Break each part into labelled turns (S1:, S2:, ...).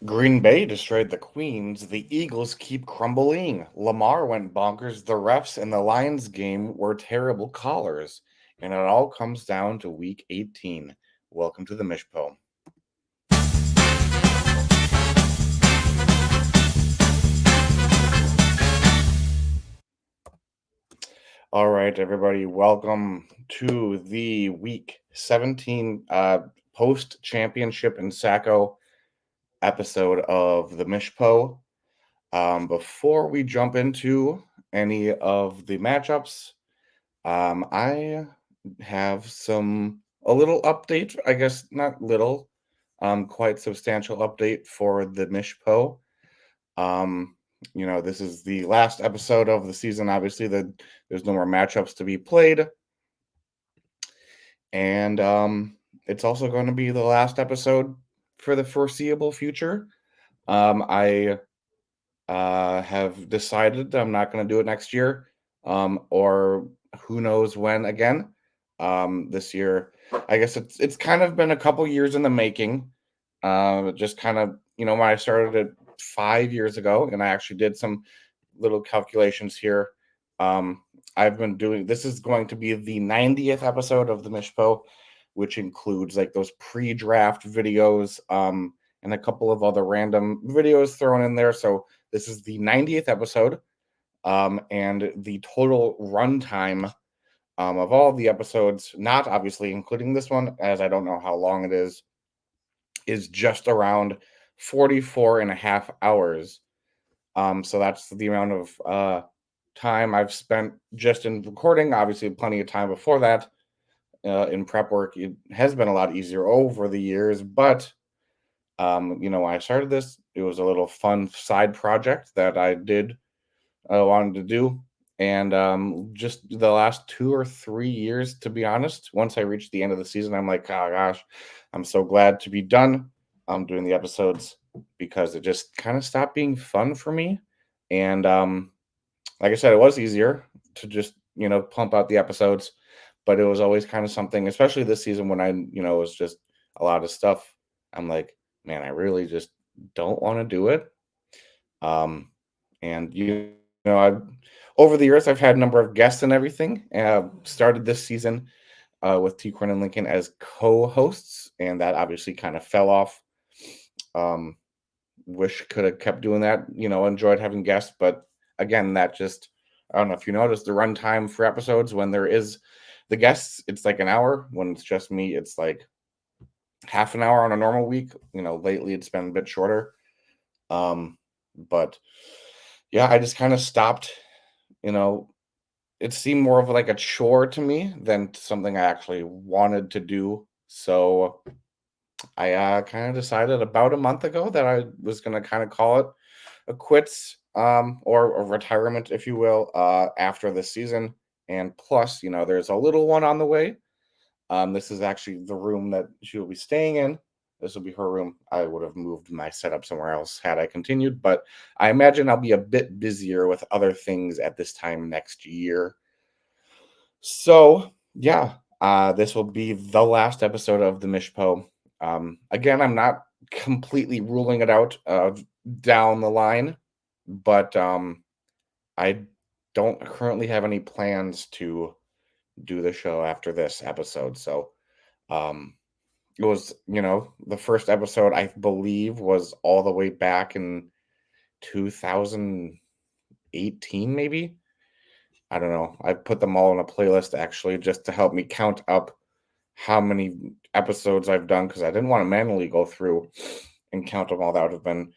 S1: Green Bay destroyed the Queens. The Eagles keep crumbling. Lamar went bonkers. The refs in the Lions game were terrible callers. And it all comes down to week 18. Welcome to the Mishpo. All right, everybody, welcome to the week 17 post championship in Sacko episode of the Mishpo. Before we jump into any of the matchups, I have a little update, I guess not little, quite substantial update for the Mishpo. Um, this is the last episode of the season. Obviously, there's no more matchups to be played, and it's also going to be the last episode for the foreseeable future. I have decided I'm not going to do it next year, or who knows when again. This year, I guess it's kind of been a couple years in the making. Just kind of when I started it 5 years ago, and I actually did some little calculations here. Um, I've been doing this is going to be the 90th episode of the Mishpo, which includes like those pre-draft videos, and a couple of other random videos thrown in there. So this is the 90th episode, and the total runtime of all the episodes, not obviously including this one, as I don't know how long it is just around 44 and a half hours. So that's the amount of time I've spent just in recording. Obviously, plenty of time before that in prep work. It has been a lot easier over the years, but when I started this, it was a little fun side project that I wanted to do. And just the last 2 or 3 years, to be honest, once I reached the end of the season, I'm like, oh gosh, I'm so glad to be done doing the episodes because it just kind of stopped being fun for me. And like I said, it was easier to just, pump out the episodes, but it was always kind of something, especially this season when it was just a lot of stuff. I'm like, man, I really just don't want to do it. And I over the years I've had a number of guests and everything. Started this season with T. Quinn and Lincoln as co-hosts, and that obviously kind of fell off. Wish could have kept doing that. Enjoyed having guests, but again, that just I don't know if you noticed the runtime for episodes when there is the guests, it's like an hour. When it's just me, it's like half an hour on a normal week. Lately it's been a bit shorter. But yeah, I just kind of stopped. You know, it seemed more of like a chore to me than something I actually wanted to do. So I kind of decided about a month ago that I was going to kind of call it a quits, or a retirement, if you will, after this season. And plus, there's a little one on the way. This is actually the room that she will be staying in. This will be her room. I would have moved my setup somewhere else had I continued, but I imagine I'll be a bit busier with other things at this time next year. So, yeah, this will be the last episode of the Mishpo. Again, I'm not completely ruling it out down the line, but I don't currently have any plans to do the show after this episode. So, um, it was, the first episode I believe was all the way back in 2018, maybe. I don't know. I put them all in a playlist actually just to help me count up how many episodes I've done because I didn't want to manually go through and count them all. That would have been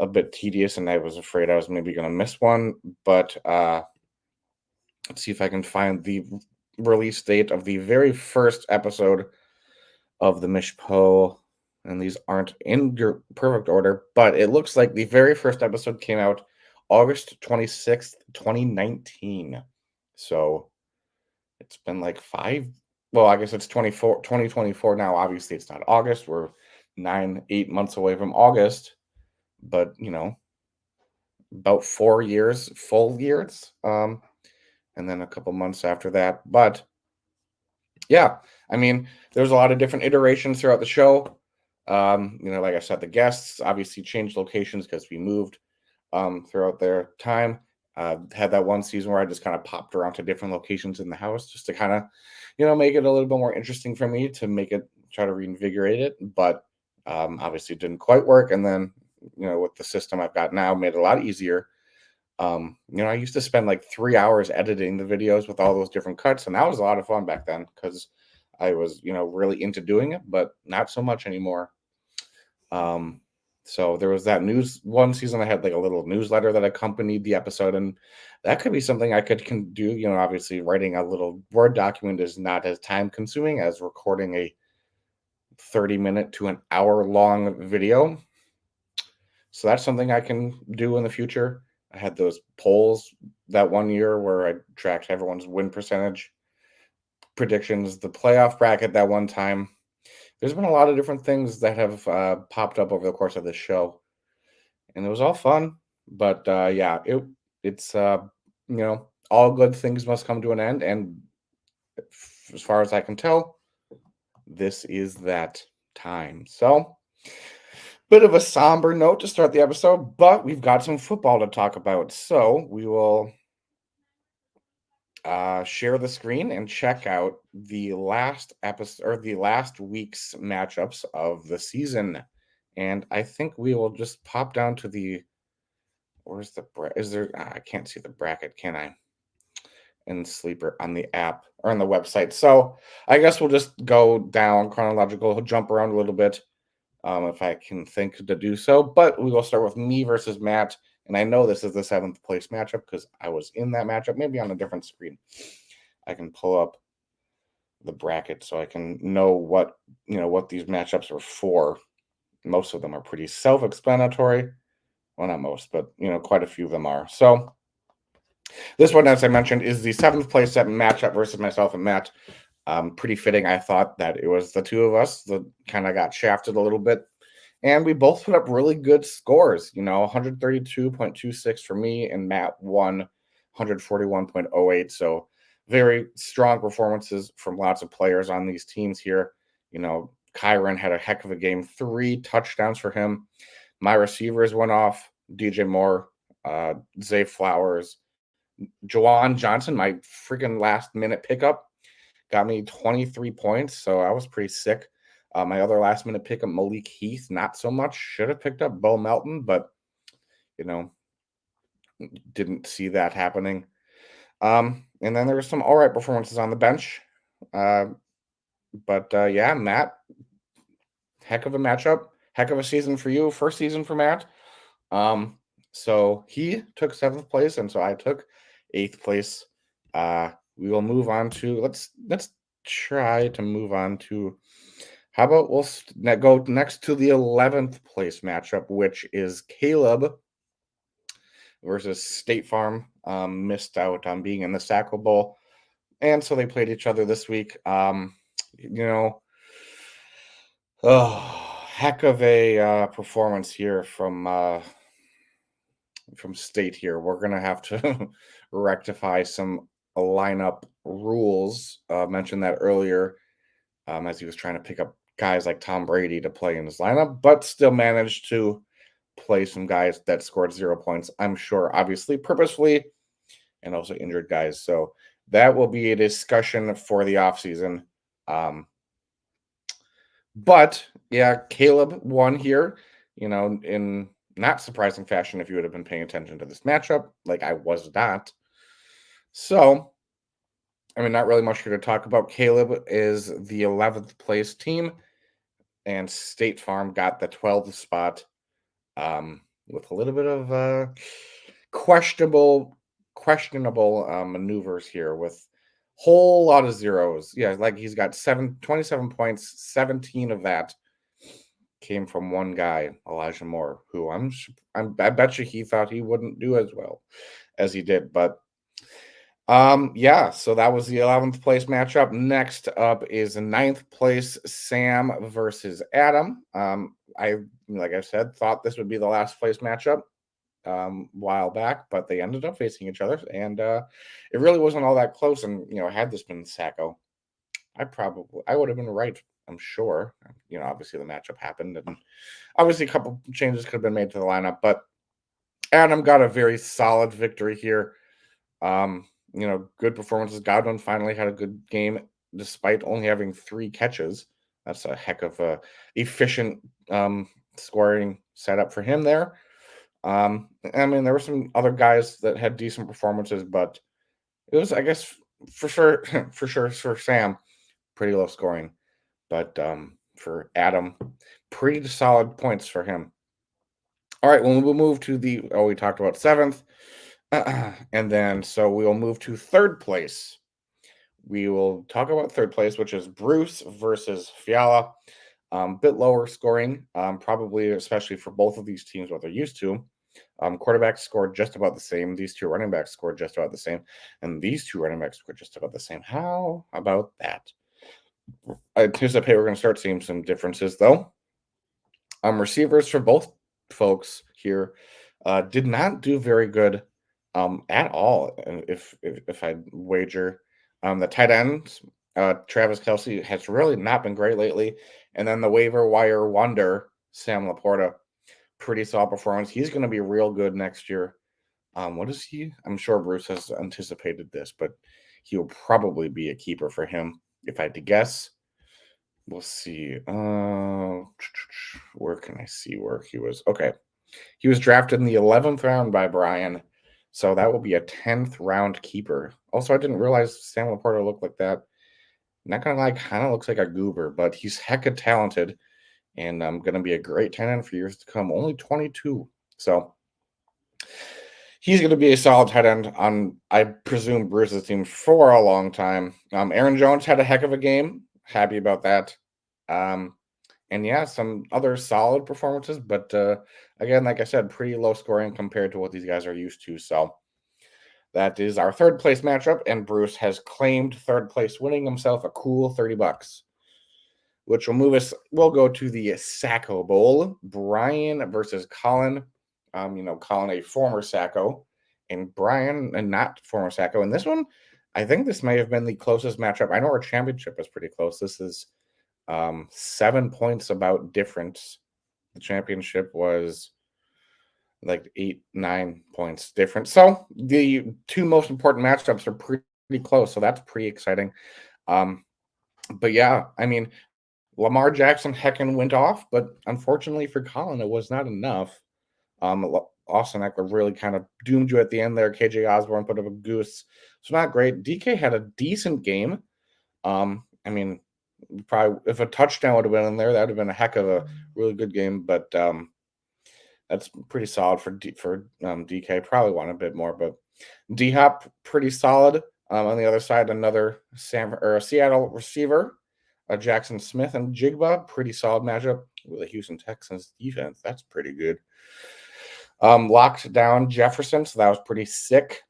S1: a bit tedious, and I was afraid I was maybe going to miss one. But let's see if I can find the release date of the very first episode of the Mishpo. And these aren't in your perfect order, but it looks like the very first episode came out August 26th, 2019. So it's been like well, I guess it's 2024 now. Obviously, it's not August. We're 8 months away from August, but about 4 years, full years. And then a couple months after that. But yeah, I mean, there's a lot of different iterations throughout the show. Like I said, the guests obviously changed locations because we moved throughout their time. Had that one season where I just kind of popped around to different locations in the house just to kind of, make it a little bit more interesting for me to make it try to reinvigorate it. But obviously, it didn't quite work. And then, with the system I've got now, made it a lot easier. I used to spend like 3 hours editing the videos with all those different cuts, and that was a lot of fun back then because I was, really into doing it, but not so much anymore. Um, so there was that news one season I had like a little newsletter that accompanied the episode, and that could be something I could can do. Obviously writing a little Word document is not as time consuming as recording a 30-minute to an hour long video. So that's something I can do in the future. I had those polls that one year where I tracked everyone's win percentage predictions, the playoff bracket that one time. There's been a lot of different things that have popped up over the course of this show, and it was all fun. But yeah, it's all good things must come to an end, and as far as I can tell, this is that time. So, bit of a somber note to start the episode, but we've got some football to talk about. So we will share the screen and check out the last episode or the last week's matchups of the season. And I think we will just pop down to the where's the is there I can't see the bracket, can I? In Sleeper on the app or on the website. So I guess we'll just go down chronological, jump around a little bit if I can think to do so. But we will start with me versus Matt. And I know this is the seventh place matchup because I was in that matchup, maybe on a different screen. I can pull up the bracket so I can know what these matchups are for. Most of them are pretty self-explanatory. Well, not most, but quite a few of them are. So this one, as I mentioned, is the seventh place set matchup versus myself and Matt. Pretty fitting, I thought, that it was the two of us that kind of got shafted a little bit. And we both put up really good scores, 132.26 for me, and Matt won 141.08. So very strong performances from lots of players on these teams here. Kyron had a heck of a game, 3 touchdowns for him. My receivers went off, DJ Moore, Zay Flowers, Jawan Johnson, my freaking last minute pickup, got me 23 points. So I was pretty sick. My other last minute pickup, Malik Heath, not so much. Should have picked up Bo Melton, but didn't see that happening. And then there were some all right performances on the bench. But yeah, Matt, heck of a matchup, heck of a season for you. First season for Matt. So he took 7th place, and so I took 8th place. We will move on to let's try to move on to how about we'll go next to the 11th place matchup, which is Caleb versus State Farm. Missed out on being in the Sacko Bowl, and so they played each other this week. Heck of a performance here from State here. We're gonna have to rectify some lineup rules. Mentioned that earlier, as he was trying to pick up guys like Tom Brady to play in his lineup, but still managed to play some guys that scored 0 points. I'm sure, obviously, purposefully, and also injured guys. So that will be a discussion for the offseason. But yeah, Caleb won here, in not surprising fashion if you would have been paying attention to this matchup, like I was not. So, not really much here to talk about. Caleb is the 11th place team, and State Farm got the 12th spot with a little bit of questionable maneuvers here with whole lot of zeros. Yeah, like he's got 27 points, 17 of that came from one guy, Elijah Moore, who I bet you he thought he wouldn't do as well as he did. But yeah, so that was the 11th place matchup. Next up is 9th place Sam versus Adam. I like I said, thought this would be the last place matchup while back, but they ended up facing each other, and it really wasn't all that close. And had this been Sacko, I would have been right I'm sure. Obviously the matchup happened, and obviously a couple changes could have been made to the lineup, but Adam got a very solid victory here. Good performances. Godwin finally had a good game despite only having 3 catches. That's a heck of a efficient scoring setup for him there. There were some other guys that had decent performances, but it was, I guess, for sure, for Sam, pretty low scoring. But for Adam, pretty solid points for him. All right, well, we'll move to we talked about 7th. And then, so we'll move to 3rd place. We will talk about 3rd place, which is Bruce versus Fiala. Bit lower scoring, probably, especially for both of these teams, what they're used to. Quarterbacks scored just about the same. These 2 running backs scored just about the same. And these 2 running backs scored just about the same. How about that? I anticipate we're going to start seeing some differences, though. Receivers for both folks here did not do very good at all. If I wager, the tight ends, Travis Kelce has really not been great lately, and then the waiver wire wonder Sam Laporta, pretty solid performance. He's going to be real good next year. What is he? I'm sure Bruce has anticipated this, but he will probably be a keeper for him if I had to guess. We'll see. Where can I see where he was? Okay. He was drafted in the 11th round by Brian. So that will be a 10th round keeper. Also, I didn't realize Sam Laporta looked like that. Not going to lie, kind of looks like a goober, but he's hecka talented. And I'm going to be a great tight end for years to come. Only 22. So he's going to be a solid tight end on, I presume, Bruce's team for a long time. Aaron Jones had a heck of a game. Happy about that. And yeah, some other solid performances, but again, like I said, pretty low scoring compared to what these guys are used to. So that is our 3rd place matchup, and Bruce has claimed 3rd place, winning himself a cool $30, which will move us. We'll go to the Sacko Bowl. Brian versus Colin. Colin, a former Sacko, and Brian, a not former Sacko. And this one, I think this may have been the closest matchup. I know our championship was pretty close. This is 7 points about difference. The championship was like 8-9 points different. So the 2 most important matchups are pretty close. So that's pretty exciting. But yeah, Lamar Jackson heckin' went off, but unfortunately for Colin, it was not enough. Austin Eckler really kind of doomed you at the end there. KJ Osborne put up a goose. So not great. DK had a decent game. Probably if a touchdown would have been in there, that would have been a heck of a really good game. But that's pretty solid for DK. Probably want a bit more, but D Hop pretty solid. On the other side, another Seattle receiver, Jackson Smith and Jigba, pretty solid matchup with the Houston Texans defense. That's pretty good. Locked down Jefferson, so that was pretty sick.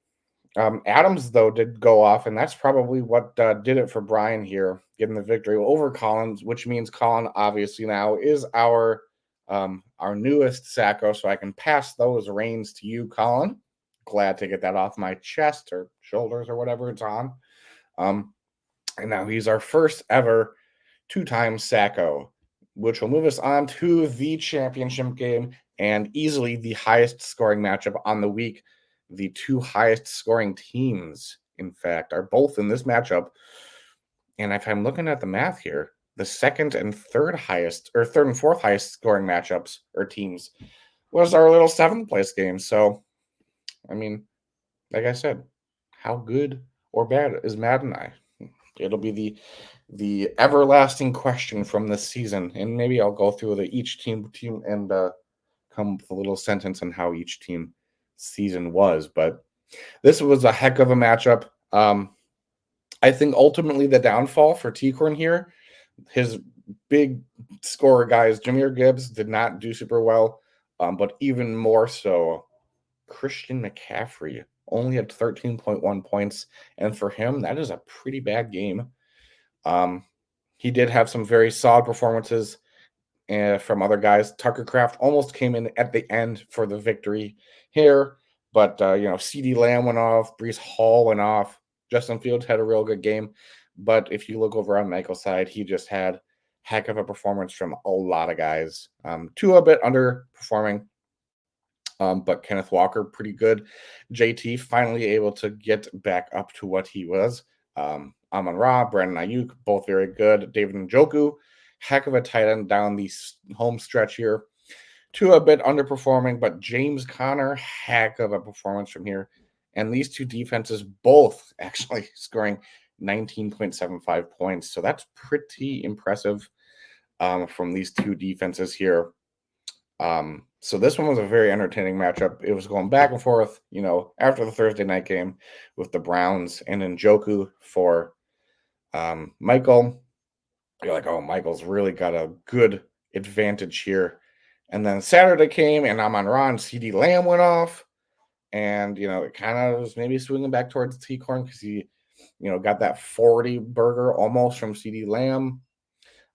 S1: Adams, though, did go off, and that's probably what did it for Brian here, getting the victory over Collins, which means Colin obviously now is our newest Sacko, so I can pass those reins to you, Colin. Glad to get that off my chest or shoulders or whatever it's on. And now he's our first ever 2-time Sacko, which will move us on to the championship game and easily the highest scoring matchup on the week. The 2 highest scoring teams, in fact, are both in this matchup. And if I'm looking at the math here, the 2nd and 3rd highest, or 3rd and 4th highest scoring matchups or teams was our little 7th place game. So, like I said, how good or bad is Matt and I? It'll be the everlasting question from this season, and maybe I'll go through each team and come with a little sentence on how each team season was. But this was a heck of a matchup. I think ultimately the downfall for T-Corn here, his big scorer guys, Jahmyr Gibbs did not do super well, but even more so, Christian McCaffrey only had 13.1 points, and for him, that is a pretty bad game. He did have some very solid performances from other guys. Tucker Kraft almost came in at the end for the victory here, but CeeDee Lamb went off, Breece Hall went off, Justin Fields had a real good game, but if you look over on Michael's side, he just had heck of a performance from a lot of guys. Two a bit underperforming, but Kenneth Walker pretty good. JT finally able to get back up to what he was. Amon Ra, Brandon Ayuk, both very good. David Njoku, heck of a tight end down the home stretch here. Two a bit underperforming, but James Conner, heck of a performance from here. And these two defenses both actually scoring 19.75 points. So that's pretty impressive from these two defenses here. So this one was a very entertaining matchup. It was going back and forth, after the Thursday night game with the Browns and Njoku for Michael. You're like, oh, Michael's really got a good advantage here. And then Saturday came, and Amon-Ra and CeeDee Lamb went off. And, it kind of was maybe swinging back towards T-Corn because he, got that 40 burger almost from CeeDee Lamb.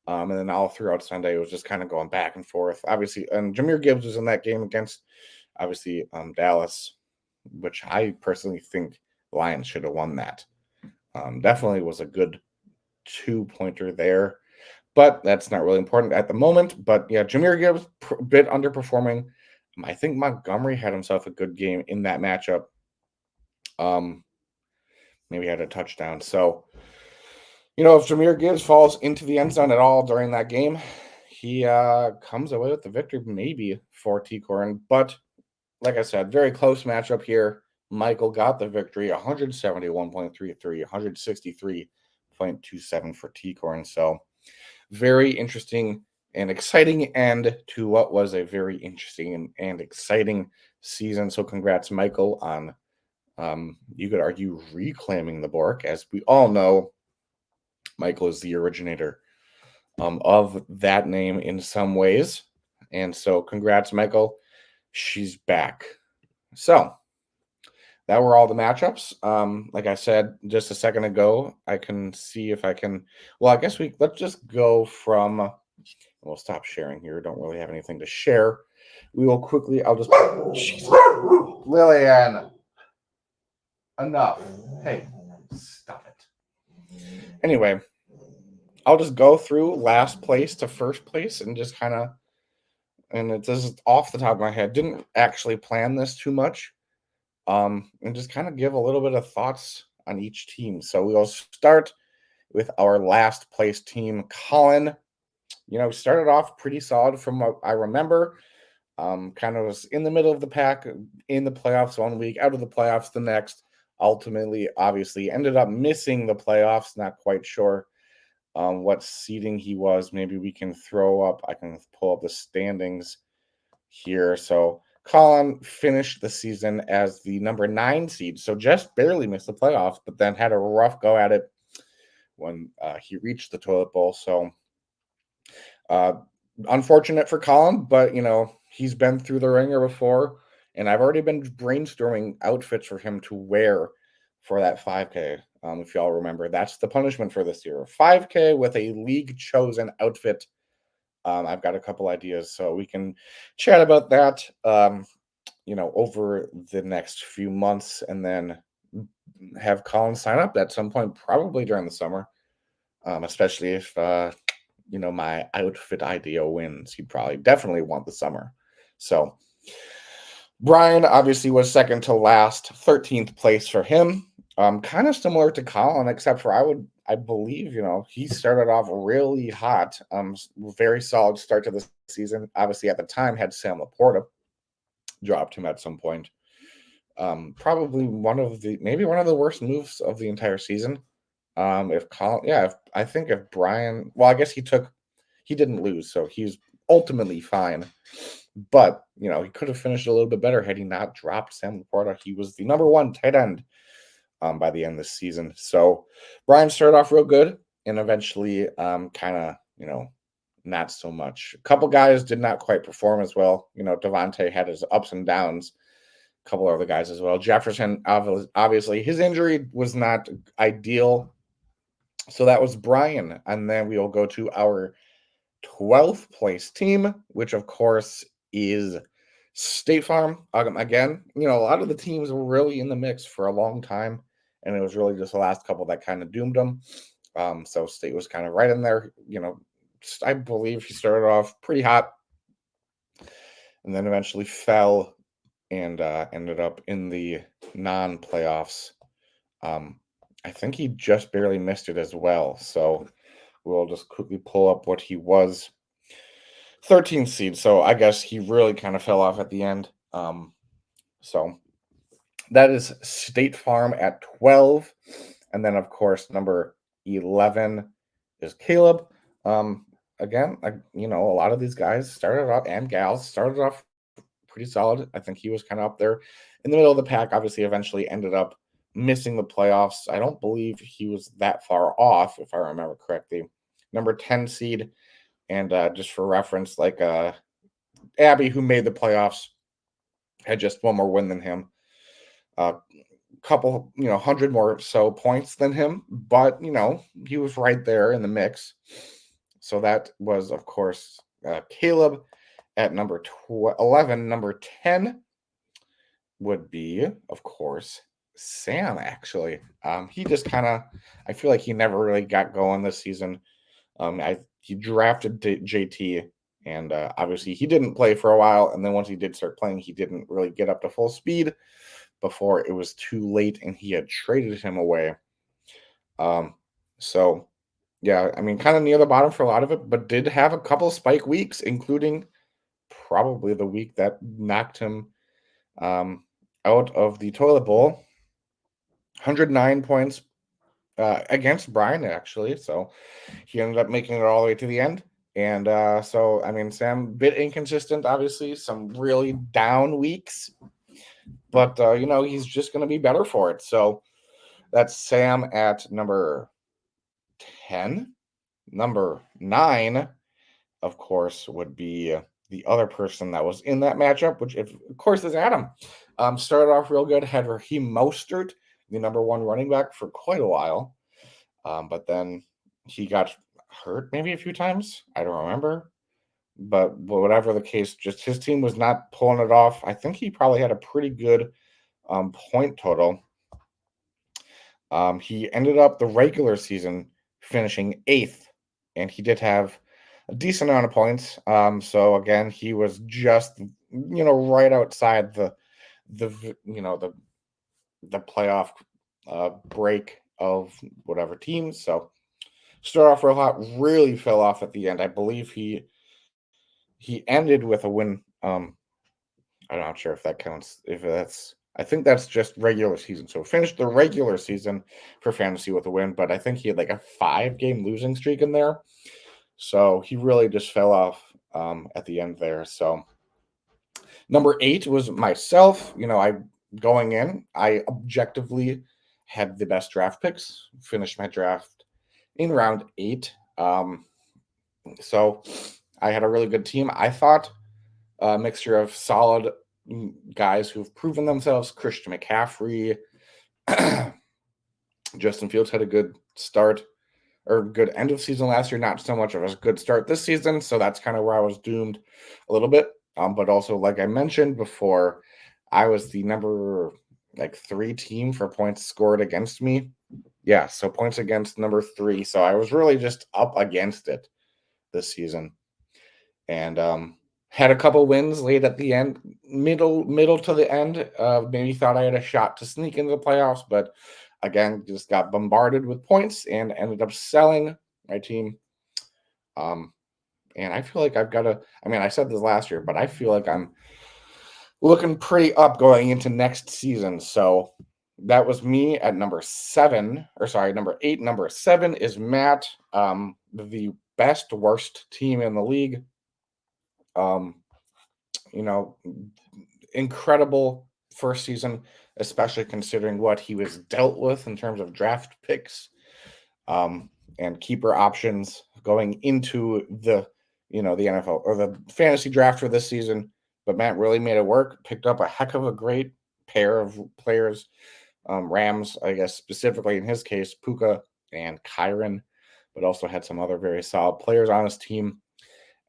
S1: And then all throughout Sunday, it was just kind of going back and forth. Obviously, and Jahmyr Gibbs was in that game against, obviously, Dallas, which I personally think the Lions should have won that. Definitely was a good 2-pointer there. But that's not really important at the moment. But yeah, Jahmyr Gibbs a bit underperforming. I think Montgomery had himself a good game in that matchup. Maybe had a touchdown. So, if Jahmyr Gibbs falls into the end zone at all during that game, he comes away with the victory maybe for T-Corn. But like I said, very close matchup here. Michael got the victory, 171.33, 163.27 for T-Corn. So very interesting and exciting end to what was a very interesting and exciting season. So congrats, Michael, on, you could argue, reclaiming the Bork. As we all know, Michael is the originator of that name in some ways. And so congrats, Michael. She's back. So that were all the matchups. Like I said just a second ago, I can see if I can. Well, I guess let's just go from. We'll stop sharing here. Don't really have anything to share. We will quickly. I'll just. Jesus. Lillian. Enough. Hey, stop it. Anyway, I'll just go through last place to first place and just kind of. And it's just off the top of my head. Didn't actually plan this too much. And just kind of give a little bit of thoughts on each team. So we'll start with our last place team, Colin. Started off pretty solid from what I remember. Kind of was in the middle of the pack in the playoffs 1 week, out of the playoffs the next. Ultimately, obviously, ended up missing the playoffs. Not quite sure what seeding he was. Maybe we can I can pull up the standings here. So Colin finished the season as the number 9 seed, so just barely missed the playoffs, but then had a rough go at it when he reached the toilet bowl. So unfortunate for Colin, but he's been through the ringer before, and I've already been brainstorming outfits for him to wear for that 5K. If y'all remember, that's the punishment for this year: 5K with a league chosen outfit. I've got a couple ideas, so we can chat about that, over the next few months, and then have Colin sign up at some point, probably during the summer, especially if, my outfit idea wins. He'd probably definitely want the summer. So Brian obviously was second to last, 13th place for him. Kind of similar to Colin, except for I believe, he started off really hot. Very solid start to the season. Obviously, at the time, had Sam Laporta. Dropped him at some point. Probably maybe one of the worst moves of the entire season. I think if Brian, well, I guess he didn't lose, so he's ultimately fine. But, he could have finished a little bit better had he not dropped Sam Laporta. He was the number 1 tight end by the end of the season. So Brian started off real good and eventually kind of, not so much. A couple guys did not quite perform as well. Devontae had his ups and downs. A couple other guys as well. Jefferson, obviously, his injury was not ideal. So that was Brian. And then we will go to our 12th place team, which of course is State Farm. Again, a lot of the teams were really in the mix for a long time, and it was really just the last couple that kind of doomed them. So State was kind of right in there, I believe he started off pretty hot and then eventually fell and ended up in the non-playoffs. Um, I think he just barely missed it as well. So we'll just quickly pull up what he was. 13th seed. So I guess he really kind of fell off at the end. So that is State Farm at 12. And then, of course, number 11 is Caleb. Again, a lot of these guys started off, and gals started off pretty solid. I think he was kind of up there in the middle of the pack. Obviously, eventually ended up missing the playoffs. I don't believe he was that far off, if I remember correctly. Number 10 seed. And just for reference, like Abby, who made the playoffs, had just one more win than him. Couple, 100 more so points than him, but, he was right there in the mix. So that was, of course, Caleb at number 11. Number 10 would be, of course, Sam, actually. He just I feel like he never really got going this season. He drafted JT, and obviously he didn't play for a while. And then once he did start playing, he didn't really get up to full speed before it was too late, and he had traded him away. So yeah, I mean, kind of near the bottom for a lot of it, but did have a couple spike weeks, including probably the week that knocked him out of the toilet bowl. 109 points against Brian, actually. So he ended up making it all the way to the end. And so, I mean, Sam, bit inconsistent, obviously, some really down weeks. But, he's just going to be better for it. So that's Sam at number 10. Number 9, of course, would be the other person that was in that matchup, which, of course, is Adam. Started off real good, had Raheem Mostert, the number 1 running back, for quite a while. But then he got hurt maybe a few times. I don't remember. But whatever the case, just his team was not pulling it off. I think he probably had a pretty good point total. He ended up the regular season finishing 8th, and he did have a decent amount of points. So again, he was just right outside the playoff break of whatever team. So started off real hot, really fell off at the end. I believe he ended with a win. I'm not sure if that counts. I think that's just regular season. So finished the regular season for fantasy with a win, but I think he had like a 5-game losing streak in there. So he really just fell off at the end there. So number 8 was myself. Going in, I objectively had the best draft picks. Finished my draft in round 8. So I had a really good team. I thought a mixture of solid guys who've proven themselves. Christian McCaffrey, Justin Fields had a good start or good end of season last year. Not so much of a good start this season. So that's kind of where I was doomed a little bit. But also, like I mentioned before, I was the number 3 team for points scored against me. Yeah, so points against number 3. So I was really just up against it this season. And had a couple wins late at the end, middle to the end. Maybe thought I had a shot to sneak into the playoffs, but again, just got bombarded with points and ended up selling my team. And I feel like I said this last year, but I feel like I'm looking pretty up going into next season. So that was me at number 7, or sorry, number 8. Number 7 is Matt, the best worst team in the league. Incredible first season, especially considering what he was dealt with in terms of draft picks and keeper options going into the NFL or the fantasy draft for this season. But Matt really made it work, picked up a heck of a great pair of players. Rams, I guess, specifically in his case, Puka and Kyron, but also had some other very solid players on his team.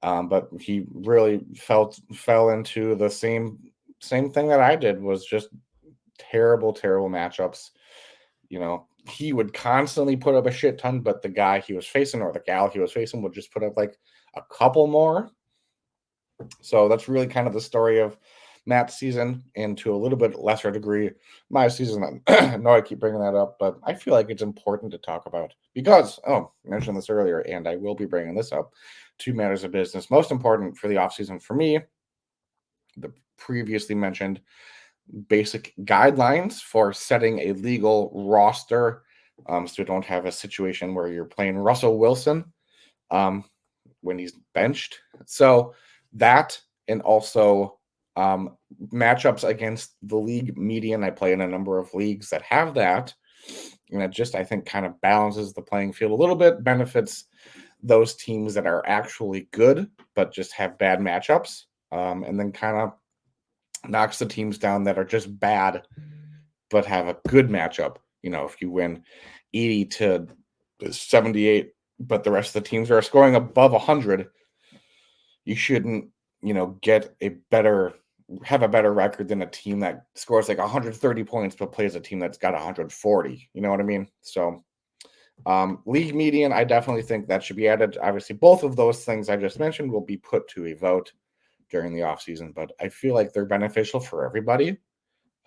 S1: But he really fell into the same thing that I did, was just terrible matchups. he would constantly put up a shit ton, but the guy he was facing or the gal he was facing would just put up like a couple more. So that's really kind of the story of Matt's season, and to a little bit lesser degree, my season. I know I keep bringing that up, but I feel like it's important to talk about because, I mentioned this earlier, and I will be bringing this up. Two matters of business. Most important for the offseason for me, the previously mentioned basic guidelines for setting a legal roster, so you don't have a situation where you're playing Russell Wilson um, when he's benched. So that, and also matchups against the league median. I play in a number of leagues that have that, and it just, I think, kind of balances the playing field a little bit, benefits those teams that are actually good but just have bad matchups, and then kind of knocks the teams down that are just bad but have a good matchup. If you win 80 to 78, but the rest of the teams are scoring above 100, you shouldn't, get have a better record than a team that scores like 130 points but plays a team that's got 140. You know what I mean? So, league median, I definitely think that should be added. Obviously, both of those things I just mentioned will be put to a vote during the offseason, but I feel like they're beneficial for everybody.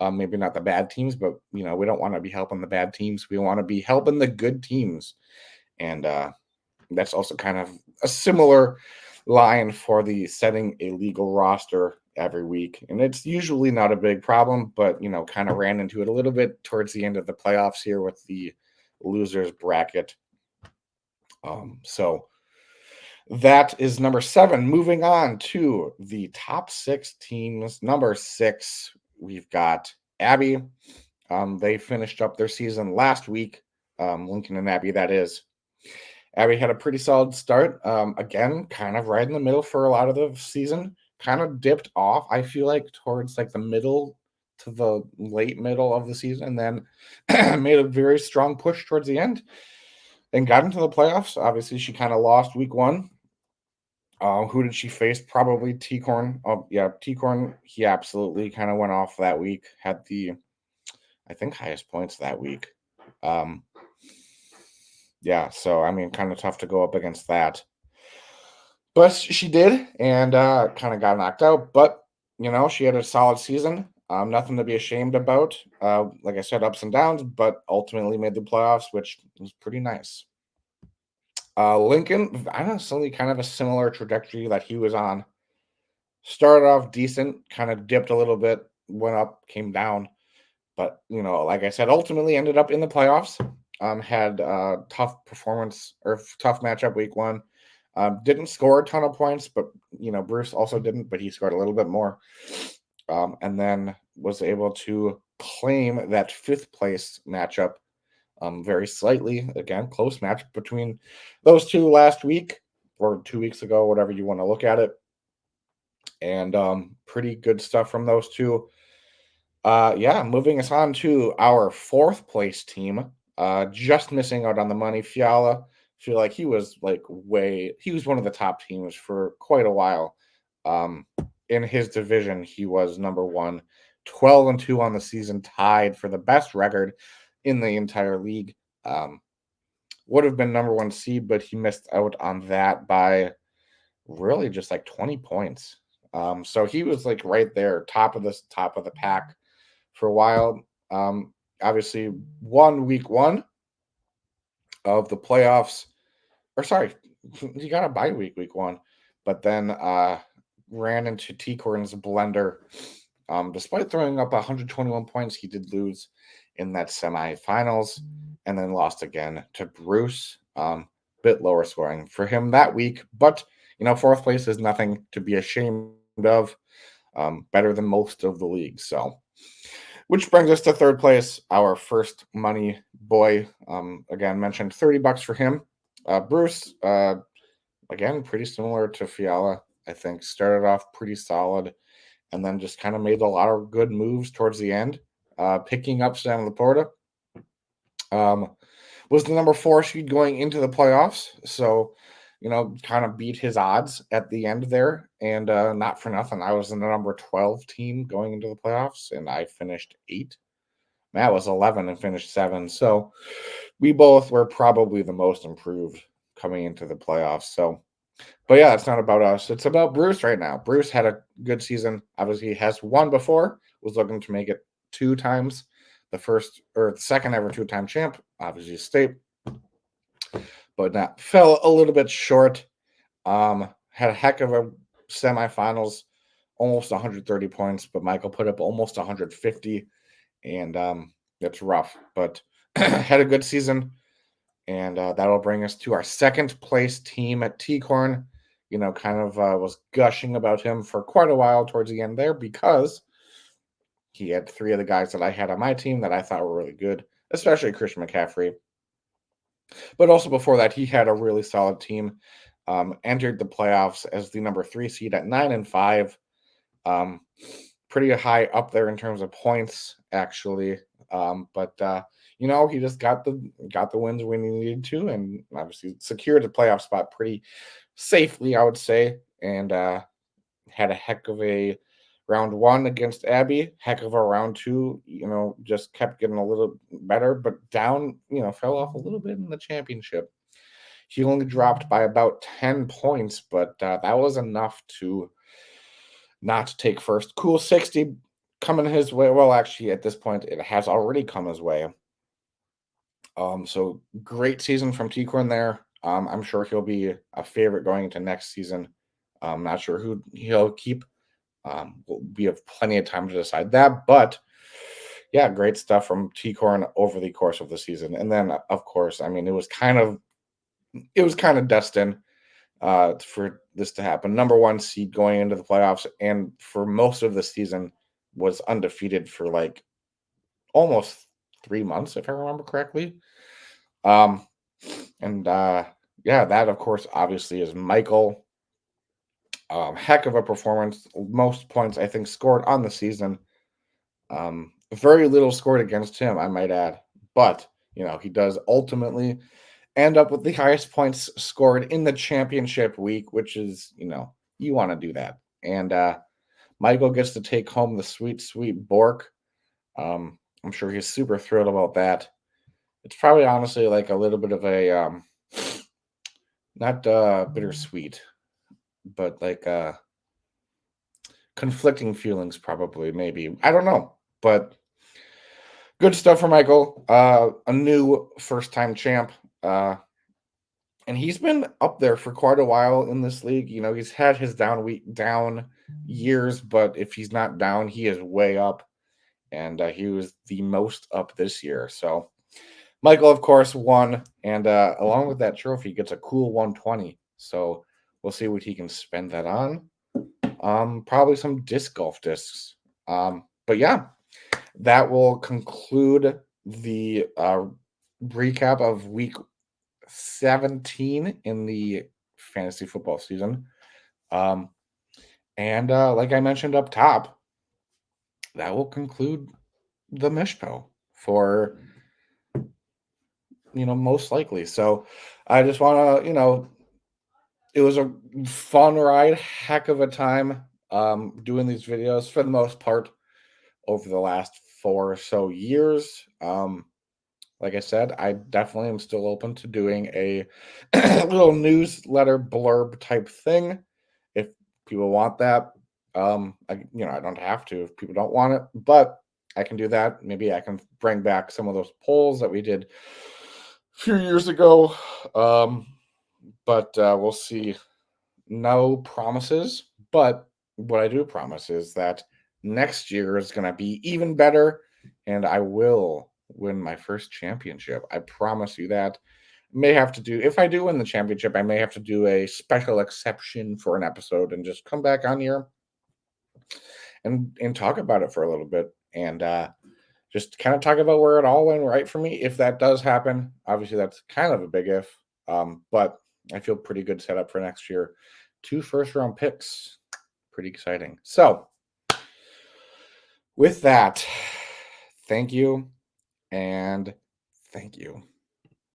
S1: Maybe not the bad teams, but we don't want to be helping the bad teams. We want to be helping the good teams, and that's also kind of a similar line for the setting a legal roster every week. And it's usually not a big problem, but kind of ran into it a little bit towards the end of the playoffs here with the losers bracket. So that is number 7. Moving on to the top 6 teams. Number 6, we've got Abby. They finished up their season last week. Lincoln and Abby, that is. Abby had a pretty solid start. Again, kind of right in the middle for a lot of the season. Kind of dipped off, I feel like, towards like the middle to the late middle of the season, and then made a very strong push towards the end and got into the playoffs. Obviously, she kind of lost week 1. Who did she face? Probably T-Corn. Oh, yeah, T-Corn. He absolutely kind of went off that week. Had the, I think, highest points that week. Yeah, so, I mean, kind of tough to go up against that. But she did, and kind of got knocked out. But, she had a solid season. Nothing to be ashamed about. Like I said, ups and downs, but ultimately made the playoffs, which was pretty nice. Lincoln, honestly, kind of a similar trajectory that he was on. Started off decent, kind of dipped a little bit, went up, came down. But, like I said, ultimately ended up in the playoffs. Had a tough performance or tough matchup week 1. Didn't score a ton of points, but, Bruce also didn't, but he scored a little bit more. And then was able to claim that 5th place matchup very slightly. Again, close match between those two last week or 2 weeks ago, whatever you want to look at it. And pretty good stuff from those two. Yeah, moving us on to our 4th place team. Just missing out on the money. Fiala, feel like he was he was one of the top teams for quite a while. In his division, he was number 1, 12-2 on the season, tied for the best record in the entire league. Would have been number 1 seed, but he missed out on that by really just like 20 points. So he was like right there, top of the pack for a while. Obviously won week 1 of the playoffs, or sorry, he got a bye week 1, but then ran into T-Corn's blender. Despite throwing up 121 points, he did lose in that semifinals and then lost again to Bruce. Bit lower scoring for him that week, but 4th place is nothing to be ashamed of. Better than most of the league. So, which brings us to 3rd place, our first money boy. Again, mentioned $30 for him. Bruce, again, pretty similar to Fiala. I think started off pretty solid and then just kind of made a lot of good moves towards the end, picking up Sam Laporta. Was the number 4 seed going into the playoffs. So, kind of beat his odds at the end there. And not for nothing, I was in the number 12 team going into the playoffs, and I finished 8. Matt was 11 and finished 7. So we both were probably the most improved coming into the playoffs. So, but yeah, it's not about us. It's about Bruce right now. Bruce had a good season. Obviously, he has won before, was looking to make it 2 times. The first or the second ever 2-time champ, obviously state, but that fell a little bit short. Had a heck of a semifinals, almost 130 points, but Michael put up almost 150, and that's rough. But had a good season, and that'll bring us to our second place team at T-Corn. You know, kind of was gushing about him for quite a while towards the end there because he had 3 of the guys that I had on my team that I thought were really good, especially Christian McCaffrey. But also before that, he had a really solid team. Entered the playoffs as the number 3 seed at 9-5. Um, Pretty high up there in terms of points, actually. But you know, he just got the wins when he needed to, and obviously secured the playoff spot pretty safely, I would say. And had a heck of a round 1 against Abby, heck of a round 2. You know, just kept getting a little better, but down. You know, fell off a little bit in the championship. He only dropped by about 10 points, but that was enough to not take first. Cool 60 coming his way. Well, actually, at this point, it has already come his way. So great season from T-Corn there. I'm sure he'll be a favorite going into next season. I'm not sure who he'll keep. We have plenty of time to decide that, but yeah, great stuff from T-Corn over the course of the season. And then, of course, I mean, it was kind of destined for this to happen. Number 1 seed going into the playoffs, and for most of the season was undefeated for like almost 3 months, if I remember correctly. Um, and yeah, that of course obviously is Michael. Heck of a performance. Most points I think scored on the season. Very little scored against him, I might add. But you know, he does ultimately end up with the highest points scored in the championship week, which is, you know, you want to do that. And Michael gets to take home the sweet, sweet Bork. I'm sure he's super thrilled about that. It's probably honestly like a little bit of a not bittersweet, but like conflicting feelings, probably, maybe. I don't know. But good stuff for Michael. A new first time champ. And he's been up there for quite a while in this league. You know, he's had his down years, but if he's not down, he is way up. And he was the most up this year. So Michael, of course, won, and along with that trophy, gets a cool 120. So we'll see what he can spend that on. Probably some disc golf discs. But yeah, that will conclude the recap of week 17 in the fantasy football season. And like I mentioned up top, that will conclude the Mishpo for, you know, most likely. So I just want to, you know, it was a fun ride, heck of a time doing these videos for the most part over the last 4 or so years. Like I said, I definitely am still open to doing a little newsletter blurb type thing if people want that. I don't have to if people don't want it, but I can do that. Maybe I can bring back some of those polls that we did a few years ago. But we'll see. No promises, but what I do promise is that next year is going to be even better, and I will win my first championship. I promise you that. May have to do, if I do win the championship, I may have to do a special exception for an episode and just come back on here and talk about it for a little bit, and just kind of talk about where it all went right for me. If that does happen, obviously that's kind of a big if, but I feel pretty good set up for next year. 2 first round picks, pretty exciting. So with that, thank you and thank you.